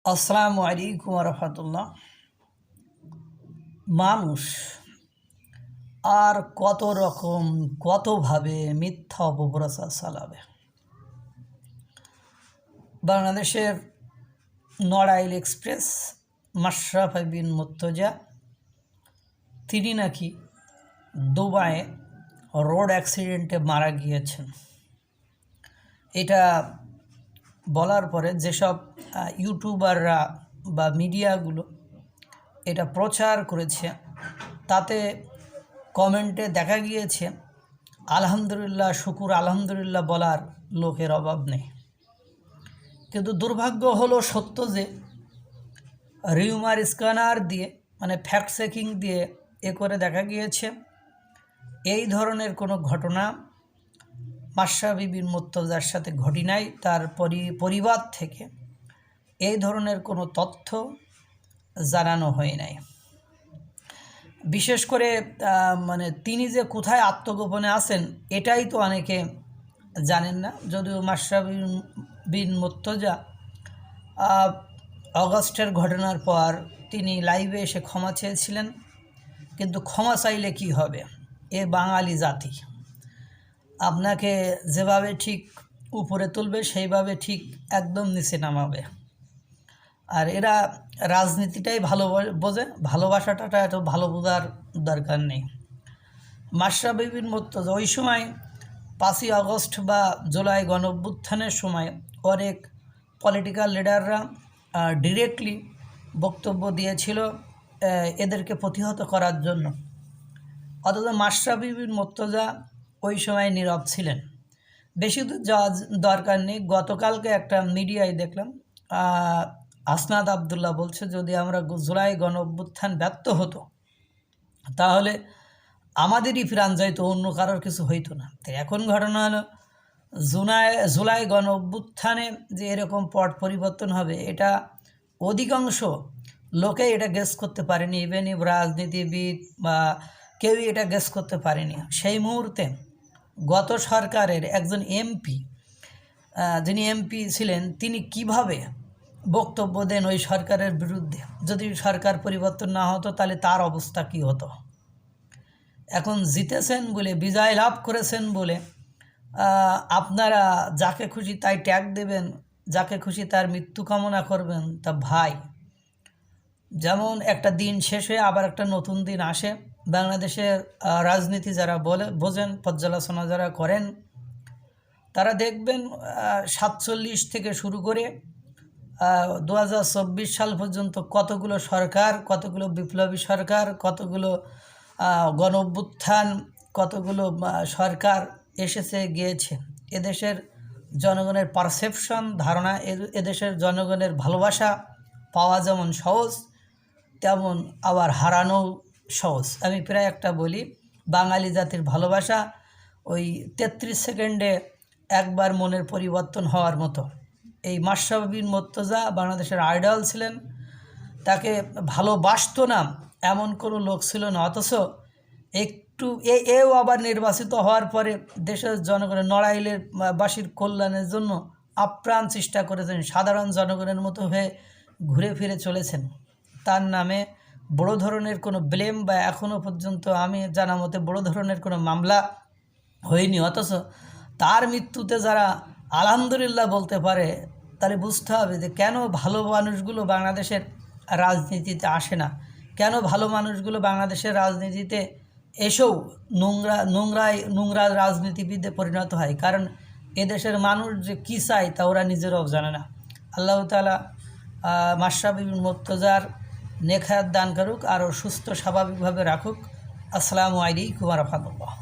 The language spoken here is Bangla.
আসসালামু আলাইকুম রহমতুল্লাহ। মানুষ আর কত রকম কতভাবে মিথ্যা অপপ্রচার চালাবে। বাংলাদেশের নড়াইল এক্সপ্রেস মাশরাফি বিন মুর্তজা তিনি নাকি দুবাইয়ে রোড অ্যাক্সিডেন্টে মারা গিয়েছেন। এটা বলার পরে যেসব ইউটিউবাররা বা মিডিয়াগুলো এটা প্রচার করেছে তাতে কমেন্টে দেখা গিয়েছে আলহামদুলিল্লাহ, শুকুর আলহামদুলিল্লাহ বলার লোকের অভাব নেই। কিন্তু দুর্ভাগ্য হলো সত্য যে রিউমার স্ক্যানার দিয়ে মানে ফ্যাক্ট চেকিং দিয়ে করে দেখা গিয়েছে এই ধরনের কোনো ঘটনা মাশরাফি বিন মুর্তজার সাথে ঘটি নাই। তার পরিবার থেকে এই ধরনের কোনো তথ্য জানানো হয় নাই। বিশেষ করে মানে তিনি যে কোথায় আত্মগোপনে আছেন এটাই তো অনেকে জানেন না। যদিও মাশরাফি বিন মুর্তজা অগস্টের ঘটনার পর তিনি লাইভে এসে ক্ষমা চেয়েছিলেন, কিন্তু ক্ষমা চাইলে কি হবে? এ বাঙালি জাতি আপনাকে যেভাবে ঠিক উপরে তুলবে সেইভাবে ঠিক একদম নিচে নামাবে। আর এরা রাজনীতিটাই ভালো বোঝে, ভালোবাসাটা এত ভালো বোঝার দরকার নেই। মাশরাফি বিন মুর্তজা ওই সময় 5ই আগস্ট বা জুলাই গণঅভ্যুত্থানের সময় অনেক পলিটিক্যাল লিডাররা ডিরেক্টলি বক্তব্য দিয়েছিল এদেরকে প্রতিহত করার জন্য, অথচ মাশরাফি বিন মুর্তজা ওই সময় নীরব ছিলেন। বেশি দূর যাওয়া দরকার নেই। গতকালকে একটা মিডিয়ায় দেখলাম হাসনাত আবদুল্লাহ বলছে যদি আমরা জুলাই গণঅভ্যুত্থান ব্যর্থ হতো তাহলে আমাদেরই প্রাণ যাইতো, অন্য কারোর কিছু হইতো না। তো এখন ঘটনা হলো জুলাই গণঅভ্যুত্থানে যে এরকম পট পরিবর্তন হবে এটা অধিকাংশ লোকে এটা গেস করতে পারেনি। ইভেন রাজনীতিবিদ বা কেউই এটা গেস করতে পারেনি। সেই মুহূর্তে গত সরকারের একজন এমপি, যিনি এমপি ছিলেন, তিনি কিভাবে বক্তব্য দেন ওই সরকারের বিরুদ্ধে। যদি সরকার পরিবর্তন না হতো তাহলে তার অবস্থা কী হতো? এখন জিতেছেন বলে, বিজয় লাভ করেছেন বলে আপনারা যাকে খুশি তাই ট্যাগ দেবেন, যাকে খুশি তার মৃত্যু কামনা করবেন। তা ভাই, যেমন একটা দিন শেষ হয়ে আবার একটা নতুন দিন আসে। বাংলাদেশের রাজনীতি যারা বোঝেন, পর্যালোচনা যারা করেন, তারা দেখবেন 47 থেকে শুরু করে 2024 সাল পর্যন্ত কতগুলো সরকার, কতগুলো বিপ্লবী সরকার, কতগুলো গণ অভ্যুত্থান, কতগুলো সরকার এসেছে গিয়েছে। এদেশের জনগণের পারসেপশন, ধারণা, এদেশের জনগণের ভালোবাসা পাওয়া যেমন সহজ তেমন আবার হারানো সহজ। আমি প্রায় একটা বলি, বাঙালি জাতির ভালোবাসা ওই 33 সেকেন্ডে একবার মনের পরিবর্তন হওয়ার মতো। এই মাশরাফি বিন মুর্তজা বাংলাদেশের আইডল ছিলেন, তাকে ভালোবাসতো না এমন কোনো লোক ছিল না, অথচ একটু এও আবার নির্বাচিত হওয়ার পরে দেশের জনগণের নড়াইলের বাসীর কল্যাণের জন্য আপ্রাণ চেষ্টা করেছেন। সাধারণ জনগণের মতো হয়ে ঘুরে ফিরে চলেছেন। তার নামে বড় ধরনের কোনো ব্লেম বা এখনও পর্যন্ত আমি জানা মতে বড় ধরনের কোনো মামলা হয়নি, অথচ তার মৃত্যুতে যারা আলহামদুলিল্লাহ বলতে পারে তাহলে বুঝতে হবে যে কেন ভালো মানুষগুলো বাংলাদেশের রাজনীতিতে আসে না, কেন ভালো মানুষগুলো বাংলাদেশের রাজনীতিতে এসেও নোংরা রাজনীতিবিদে পরিণত হয়। কারণ এদেশের মানুষ যে কী চায় তা ওরা নিজেরাও জানে না। আল্লাহ তাআলা মাশরাফি বিন মুর্তজার নেক হায়াত দান করুক, আরও সুস্থ স্বাভাবিকভাবে রাখুক। আসসালামু আলাইকুম ওয়া রাহমাতুল্লাহ।